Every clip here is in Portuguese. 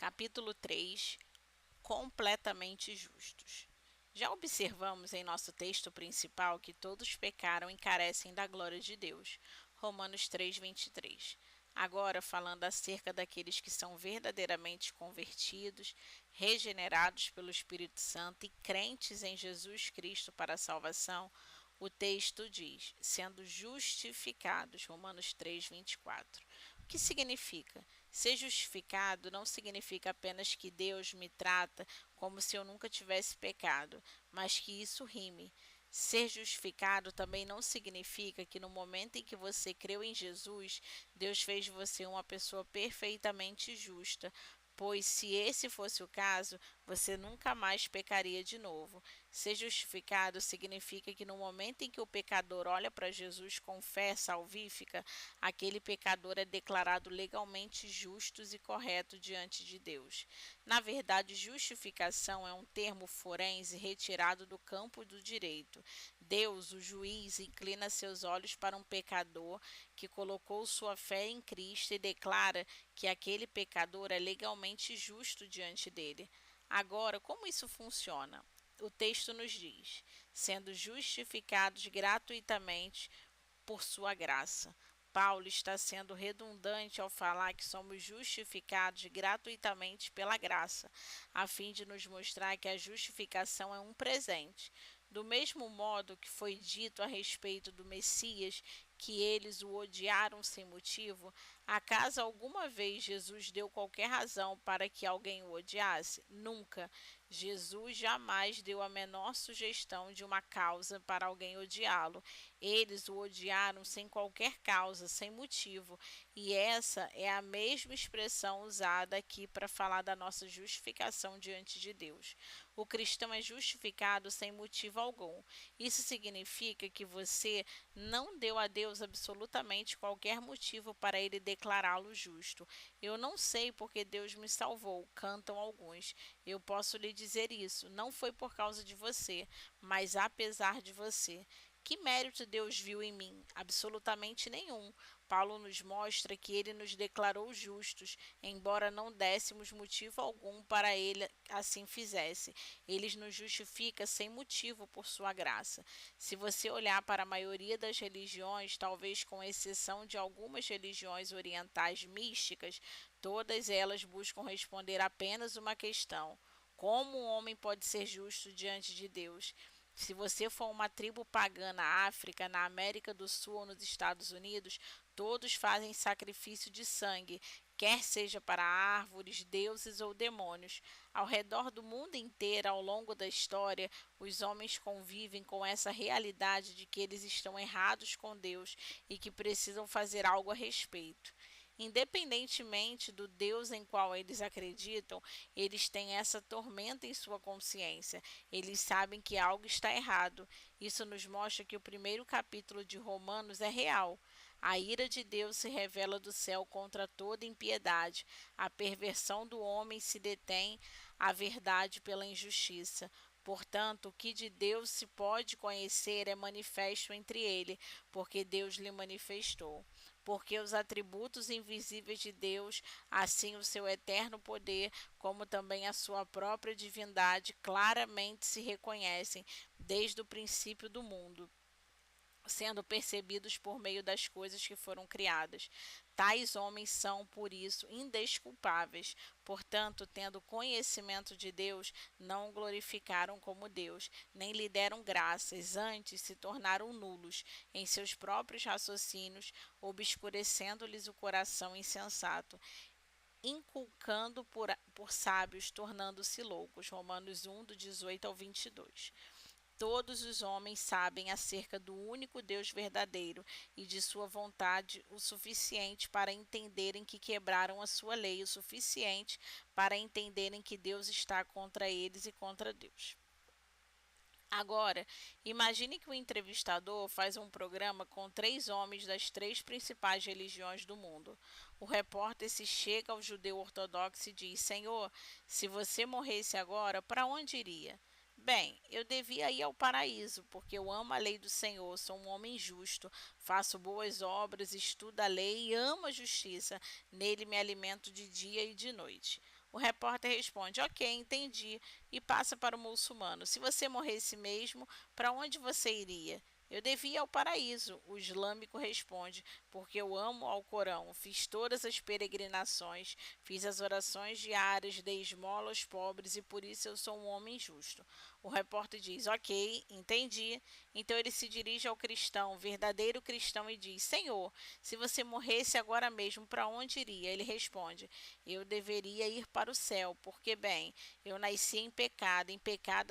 Capítulo 3. Completamente justos. Já observamos em nosso texto principal que todos pecaram e carecem da glória de Deus. Romanos 3:23. Agora, falando acerca daqueles que são verdadeiramente convertidos, regenerados pelo Espírito Santo e crentes em Jesus Cristo para a salvação, o texto diz, sendo justificados, Romanos 3:24. O que significa? Ser justificado não significa apenas que Deus me trata como se eu nunca tivesse pecado, mas que isso rime. Ser justificado também não significa que no momento em que você creu em Jesus, Deus fez de você uma pessoa perfeitamente justa, pois se esse fosse o caso, você nunca mais pecaria de novo. Ser justificado significa que no momento em que o pecador olha para Jesus com fé salvífica, aquele pecador é declarado legalmente justo e correto diante de Deus. Na verdade, justificação é um termo forense retirado do campo do direito. Deus, o juiz, inclina seus olhos para um pecador que colocou sua fé em Cristo e declara que aquele pecador é legalmente justo diante dele. Agora, como isso funciona? O texto nos diz: sendo justificados gratuitamente por sua graça. Paulo está sendo redundante ao falar que somos justificados gratuitamente pela graça, a fim de nos mostrar que a justificação é um presente. Do mesmo modo que foi dito a respeito do Messias, que eles o odiaram sem motivo, acaso alguma vez Jesus deu qualquer razão para que alguém o odiasse? Nunca. Jesus jamais deu a menor sugestão de uma causa para alguém odiá-lo. Eles o odiaram sem qualquer causa, sem motivo, e essa é a mesma expressão usada aqui para falar da nossa justificação diante de Deus. O cristão é justificado sem motivo algum. Isso significa que você não deu a Deus absolutamente qualquer motivo para ele declará-lo justo. Eu não sei porque Deus me salvou, cantam alguns. Eu posso lhe dizer isso, não foi por causa de você, mas apesar de você. Que mérito Deus viu em mim? Absolutamente nenhum. Paulo nos mostra que ele nos declarou justos, embora não dessemos motivo algum para ele assim fizesse. Ele nos justifica sem motivo por sua graça. Se você olhar para a maioria das religiões, talvez com exceção de algumas religiões orientais místicas, todas elas buscam responder apenas uma questão: como um homem pode ser justo diante de Deus? Se você for uma tribo pagã na África, na América do Sul ou nos Estados Unidos, todos fazem sacrifício de sangue, quer seja para árvores, deuses ou demônios. Ao redor do mundo inteiro, ao longo da história, os homens convivem com essa realidade de que eles estão errados com Deus e que precisam fazer algo a respeito. Independentemente do Deus em qual eles acreditam, eles têm essa tormenta em sua consciência. Eles sabem que algo está errado. Isso nos mostra que o primeiro capítulo de Romanos é real. A ira de Deus se revela do céu contra toda impiedade. A perversão do homem se detém à verdade pela injustiça. Portanto, o que de Deus se pode conhecer é manifesto entre ele, porque Deus lhe manifestou. Porque os atributos invisíveis de Deus, assim o seu eterno poder, como também a sua própria divindade, claramente se reconhecem desde o princípio do mundo, sendo percebidos por meio das coisas que foram criadas. Tais homens são, por isso, indesculpáveis. Portanto, tendo conhecimento de Deus, não o glorificaram como Deus, nem lhe deram graças, antes se tornaram nulos em seus próprios raciocínios, obscurecendo-lhes o coração insensato, inculcando por sábios, tornando-se loucos. Romanos 1, do 18 ao 22. Todos os homens sabem acerca do único Deus verdadeiro e de sua vontade o suficiente para entenderem que quebraram a sua lei, o suficiente para entenderem que Deus está contra eles e contra Deus. Agora, imagine que o entrevistador faz um programa com 3 homens das 3 principais religiões do mundo. O repórter se chega ao judeu ortodoxo e diz: Senhor, se você morresse agora, para onde iria? Bem, eu devia ir ao paraíso, porque eu amo a lei do Senhor, sou um homem justo, faço boas obras, estudo a lei e amo a justiça. Nele me alimento de dia e de noite. O repórter responde: Ok, entendi, e passa para o muçulmano: Se você morresse mesmo, para onde você iria? Eu devia ir ao paraíso. O islâmico responde: Porque eu amo ao Corão, fiz todas as peregrinações, fiz as orações diárias, dei esmola aos pobres e por isso eu sou um homem justo. O repórter diz: Ok, entendi. Então ele se dirige ao cristão, verdadeiro cristão, e diz: Senhor, se você morresse agora mesmo, para onde iria? Ele responde: Eu deveria ir para o céu, porque, bem, eu nasci em pecado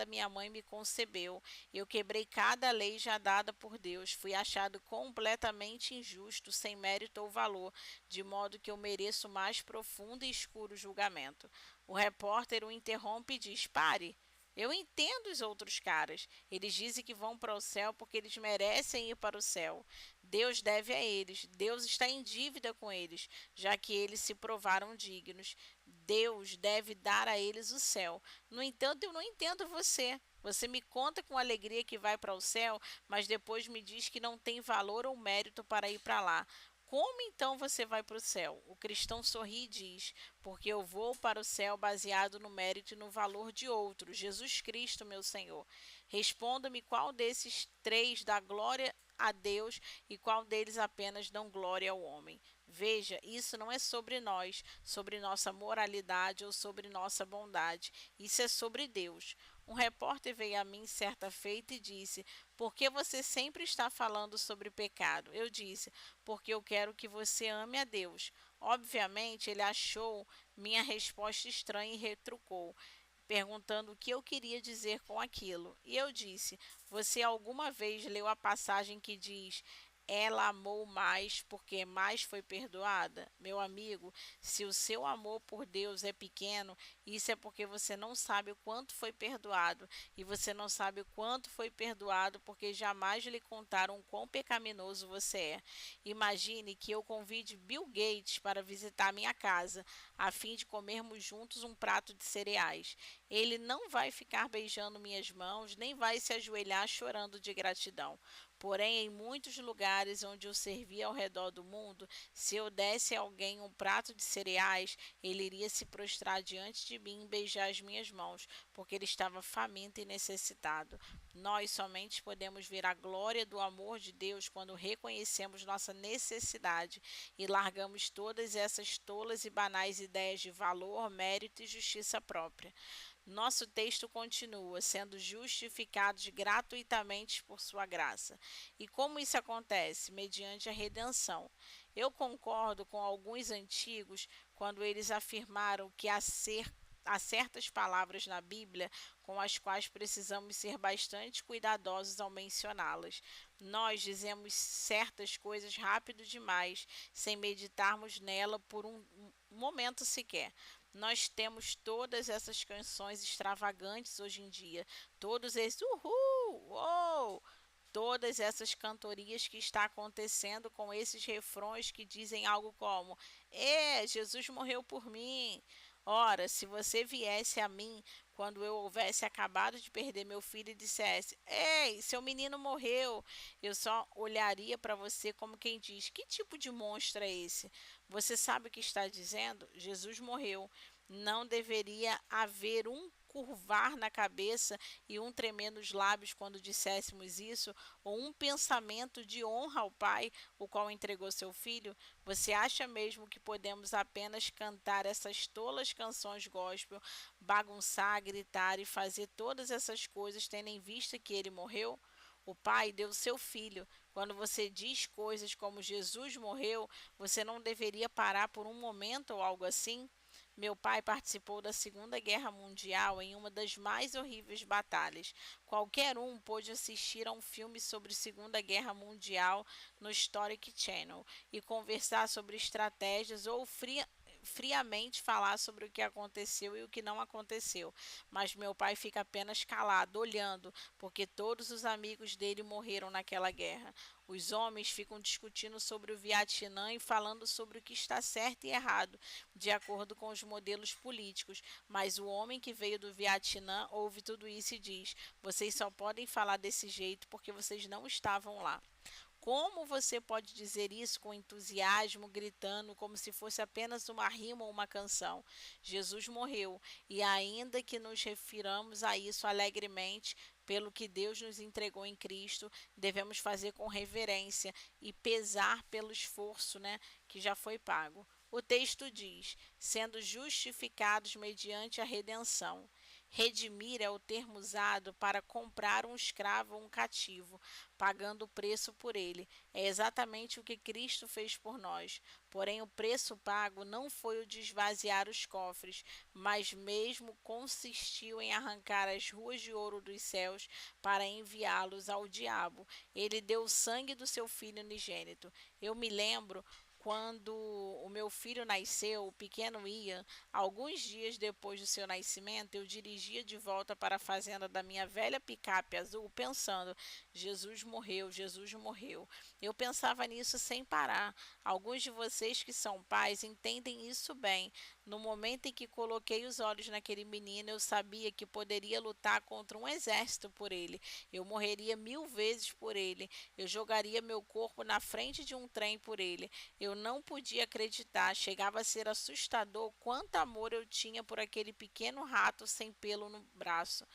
a minha mãe me concebeu, eu quebrei cada lei já dada por Deus, fui achado completamente injusto, sem mérito ou valor, de modo que eu mereço mais profundo e escuro julgamento. O repórter o interrompe e diz: Pare. Eu entendo os outros caras. Eles dizem que vão para o céu porque eles merecem ir para o céu. Deus deve a eles. Deus está em dívida com eles, já que eles se provaram dignos. Deus deve dar a eles o céu. No entanto, eu não entendo você. Você me conta com alegria que vai para o céu, mas depois me diz que não tem valor ou mérito para ir para lá. Como então você vai para o céu? O cristão sorri e diz: Porque eu vou para o céu baseado no mérito e no valor de outro, Jesus Cristo, meu Senhor. Responda-me qual desses três dá glória a Deus e qual deles apenas dão glória ao homem. Veja, isso não é sobre nós, sobre nossa moralidade ou sobre nossa bondade. Isso é sobre Deus. Um repórter veio a mim certa feita e disse: Por que você sempre está falando sobre pecado? Eu disse: Porque eu quero que você ame a Deus. Obviamente, ele achou minha resposta estranha e retrucou, perguntando o que eu queria dizer com aquilo. E eu disse: Você alguma vez leu a passagem que diz: Ela amou mais porque mais foi perdoada? Meu amigo, se o seu amor por Deus é pequeno, isso é porque você não sabe o quanto foi perdoado. E você não sabe o quanto foi perdoado porque jamais lhe contaram o quão pecaminoso você é. Imagine que eu convide Bill Gates para visitar minha casa, a fim de comermos juntos um prato de cereais. Ele não vai ficar beijando minhas mãos, nem vai se ajoelhar chorando de gratidão. Porém, em muitos lugares onde eu servi ao redor do mundo, se eu desse a alguém um prato de cereais, ele iria se prostrar diante de mim e beijar as minhas mãos, porque ele estava faminto e necessitado. Nós somente podemos ver a glória do amor de Deus quando reconhecemos nossa necessidade e largamos todas essas tolas e banais ideias de valor, mérito e justiça própria. Nosso texto continua: sendo justificados gratuitamente por sua graça. E como isso acontece? Mediante a redenção. Eu concordo com alguns antigos quando eles afirmaram que há certas palavras na Bíblia com as quais precisamos ser bastante cuidadosos ao mencioná-las. Nós dizemos certas coisas rápido demais, sem meditarmos nela por um momento sequer. Nós temos todas essas canções extravagantes hoje em dia, todos esses uhul, uou, todas essas cantorias que está acontecendo com esses refrões que dizem algo como: Jesus morreu por mim. Ora, se você viesse a mim quando eu houvesse acabado de perder meu filho e dissesse: Ei, seu menino morreu, eu só olharia para você como quem diz: Que tipo de monstro é esse? Você sabe o que está dizendo? Jesus morreu. Não deveria haver um curvar na cabeça e um tremer nos lábios quando disséssemos isso, ou um pensamento de honra ao Pai, o qual entregou seu filho? Você acha mesmo que podemos apenas cantar essas tolas canções gospel, bagunçar, gritar e fazer todas essas coisas tendo em vista que ele morreu? O Pai deu seu filho. Quando você diz coisas como Jesus morreu, você não deveria parar por um momento ou algo assim? Meu pai participou da Segunda Guerra Mundial em uma das mais horríveis batalhas. Qualquer um pôde assistir a um filme sobre Segunda Guerra Mundial no Historic Channel e conversar sobre estratégias ou friamente falar sobre o que aconteceu e o que não aconteceu. Mas meu pai fica apenas calado, olhando, porque todos os amigos dele morreram naquela guerra. Os homens ficam discutindo sobre o Vietnã e falando sobre o que está certo e errado, de acordo com os modelos políticos. Mas o homem que veio do Vietnã ouve tudo isso e diz: Vocês só podem falar desse jeito porque vocês não estavam lá. Como você pode dizer isso com entusiasmo, gritando, como se fosse apenas uma rima ou uma canção? Jesus morreu, e ainda que nos refiramos a isso alegremente, pelo que Deus nos entregou em Cristo, devemos fazer com reverência e pesar pelo esforço, que já foi pago. O texto diz: sendo justificados mediante a redenção. Redimir é o termo usado para comprar um escravo ou um cativo, pagando o preço por ele. É exatamente o que Cristo fez por nós. Porém, o preço pago não foi o de esvaziar os cofres, mas mesmo consistiu em arrancar as ruas de ouro dos céus para enviá-los ao diabo. Ele deu o sangue do seu filho unigênito. Eu me lembro quando o meu filho nasceu, o pequeno Ian, alguns dias depois do seu nascimento, eu dirigia de volta para a fazenda da minha velha picape azul, pensando: Jesus morreu, Jesus morreu. Eu pensava nisso sem parar. Alguns de vocês que são pais entendem isso bem. No momento em que coloquei os olhos naquele menino, eu sabia que poderia lutar contra um exército por ele. Eu morreria 1000 vezes por ele. Eu jogaria meu corpo na frente de um trem por ele. Eu não podia acreditar. Chegava a ser assustador quanto amor eu tinha por aquele pequeno rato sem pelo no braço.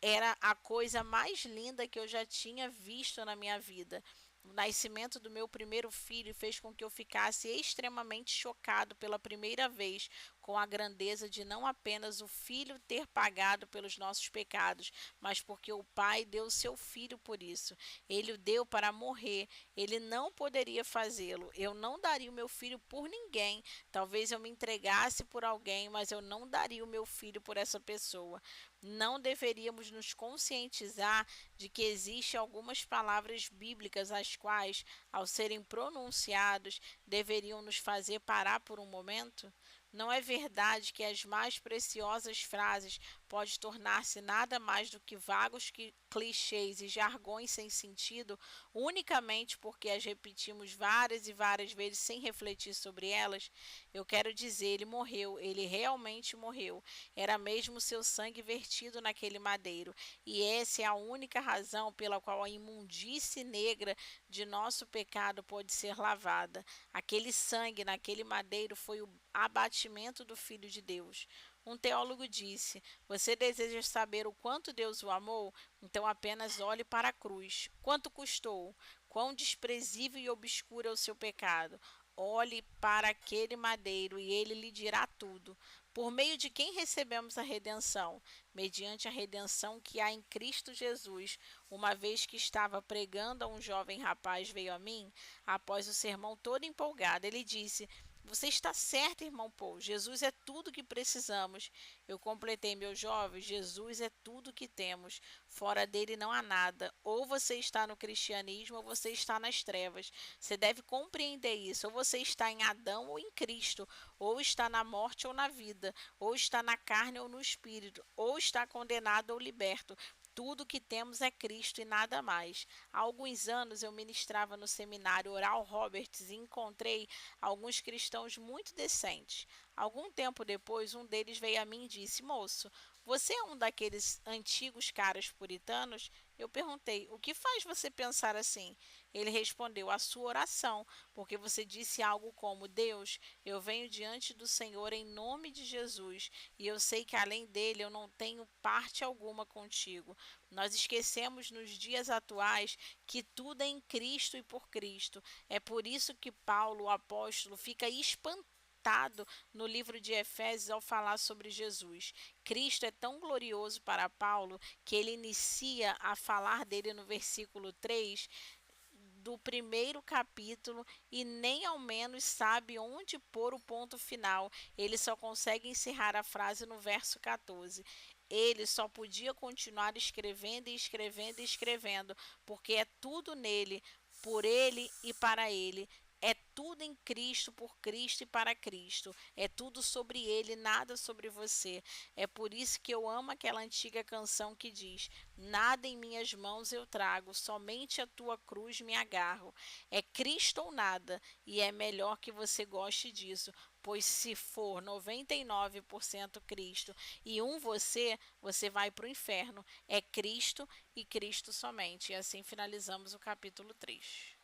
Era a coisa mais linda que eu já tinha visto na minha vida. O nascimento do meu primeiro filho fez com que eu ficasse extremamente chocado pela primeira vez com a grandeza de não apenas o filho ter pagado pelos nossos pecados, mas porque o pai deu seu filho por isso. Ele o deu para morrer. Ele não poderia fazê-lo. Eu não daria o meu filho por ninguém. Talvez eu me entregasse por alguém, mas eu não daria o meu filho por essa pessoa. Não deveríamos nos conscientizar de que existem algumas palavras bíblicas as quais, ao serem pronunciados, deveriam nos fazer parar por um momento? Não é verdade que as mais preciosas frases podem tornar-se nada mais do que vagos clichês e jargões sem sentido, unicamente porque as repetimos várias e várias vezes sem refletir sobre elas? Eu quero dizer, ele morreu, ele realmente morreu. Era mesmo seu sangue vertido naquele madeiro. E essa é a única razão pela qual a imundície negra de nosso pecado pode ser lavada. Aquele sangue naquele madeiro foi o abatimento do Filho de Deus. Um teólogo disse: você deseja saber o quanto Deus o amou? Então apenas olhe para a cruz. Quanto custou? Quão desprezível e obscuro é o seu pecado? Olhe para aquele madeiro e ele lhe dirá tudo. Por meio de quem recebemos a redenção? Mediante a redenção que há em Cristo Jesus. Uma vez que estava pregando a um jovem rapaz, veio a mim, após o sermão todo empolgado. Ele disse: você está certo, irmão Paul. Jesus é tudo que precisamos. Eu completei, meu jovem: Jesus é tudo que temos. Fora dele não há nada. Ou você está no cristianismo ou você está nas trevas. Você deve compreender isso. Ou você está em Adão ou em Cristo. Ou está na morte ou na vida. Ou está na carne ou no espírito. Ou está condenado ou liberto. Tudo que temos é Cristo e nada mais. Há alguns anos eu ministrava no seminário Oral Roberts e encontrei alguns cristãos muito decentes. Algum tempo depois, um deles veio a mim e disse: moço, você é um daqueles antigos caras puritanos? Eu perguntei: o que faz você pensar assim? Ele respondeu: a sua oração, porque você disse algo como: Deus, eu venho diante do Senhor em nome de Jesus, e eu sei que além dele eu não tenho parte alguma contigo. Nós esquecemos nos dias atuais que tudo é em Cristo e por Cristo. É por isso que Paulo, o apóstolo, fica espantado no livro de Efésios ao falar sobre Jesus. Cristo é tão glorioso para Paulo que ele inicia a falar dele no versículo 3 do primeiro capítulo e nem ao menos sabe onde pôr o ponto final. Ele só consegue encerrar a frase no verso 14. Ele só podia continuar escrevendo e escrevendo e escrevendo, porque é tudo nele, por ele e para ele. É tudo em Cristo, por Cristo e para Cristo. É tudo sobre ele, nada sobre você. É por isso que eu amo aquela antiga canção que diz: nada em minhas mãos eu trago, somente a tua cruz me agarro. É Cristo ou nada, e é melhor que você goste disso, pois se for 99% Cristo e você, você vai para o inferno. É Cristo e Cristo somente. E assim finalizamos o capítulo 3.